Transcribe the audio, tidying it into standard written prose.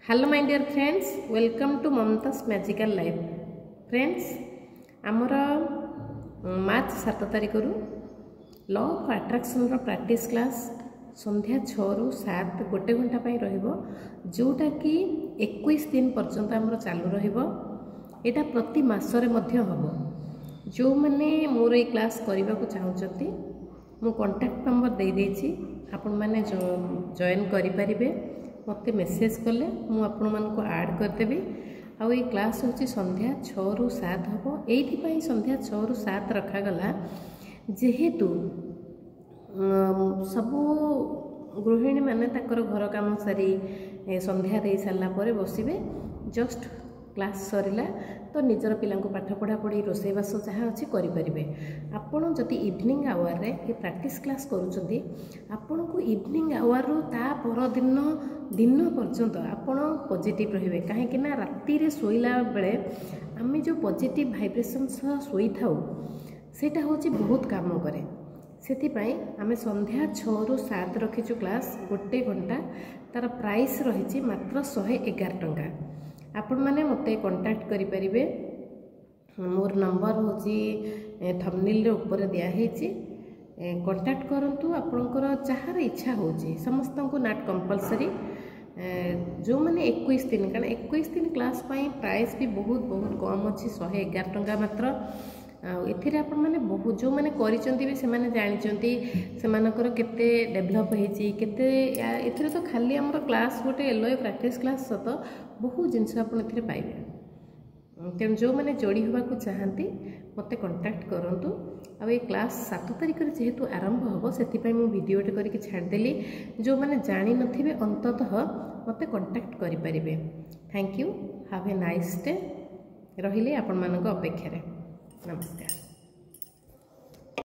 Hello my dear friends, welcome to Mamata's magical life. Friends, आमर March 7 तारिख रु law of attraction रो practice class संध्या 6 रु 7 गोटे घंटा पाई रहिबो, जोटा कि 21 दिन पर्यंत आमर चालू रहिबो। एटा प्रति मासरे मध्य हबो। जो माने मोर ए क्लास करबा को चाहउचती मु कांटेक्ट नंबर दे देछि, आपण माने जॉइन करि परिबे। मते मेसेज कले मु आपण मान को ऐड कर देबी। आ ये क्लास होची संध्या 6 रु 7 हबो। एथि पई संध्या 6 रु 7 रखा गला जेहेतु सबु गृहिणी माने ताकर घर काम सारी संध्या दे सारला परे बसिबे। जस्ट क्लास सरिला तो निजर पिला पाठ पढ़ा पढ़ी रोसईबास जहाँ अच्छी करें। आपण जदि इवनिंग आवर रे ये प्रैक्टिस क्लास करुँचे आपण को इवनिंग आवर रु ता पर दिन पर्यंत आपण पॉजिटिव रहिबे। कहीं राति रे सोइला बेले आम जो पॉजिटिव वाइब्रेशन सह सोई थाउ सेटा होची बहुत काम करे। सेथिपाई आमे संध्या 6 रु 7 रखीचु क्लास गोटे घंटा। तार प्राइस रही मात्र 111 टंका। आपण माने मते कांटेक्ट करि परिबे। मोर नंबर होची थंबनेल रे ऊपर दिया हेची। कांटेक्ट करंतु आपनकर जहार इच्छा होची। समस्त को नॉट कंपलसरी। जो माने 21 दिन कारण 21 दिन क्लास पाई प्राइस भी बहुत कम अच्छी 111 टंका मात्र। एथिरे आपण माने बहुत जो माने करिसंती भी से माने जानिचंती सेमानकर केते डेवलप हेची केते। एथिरे तो खाली हमर क्लास गोटे एलओए प्रैक्टिस क्लास सत बहुत जिनस आपण एथिरे पाइबे। तेणु जो मैंने जोड़ी होगा चाहती मते कांटेक्ट करंतु। आ ये क्लास 7 तारिख जेहेतु आरंभ हम से भिडियोटे करके छाड़देली। जो मैंने जानी नथिबे अंततः मते कांटेक्ट करि परिबे। Thank you, have a nice day. रहिले आपण मानक अपेक्षा रे। नमस्कार।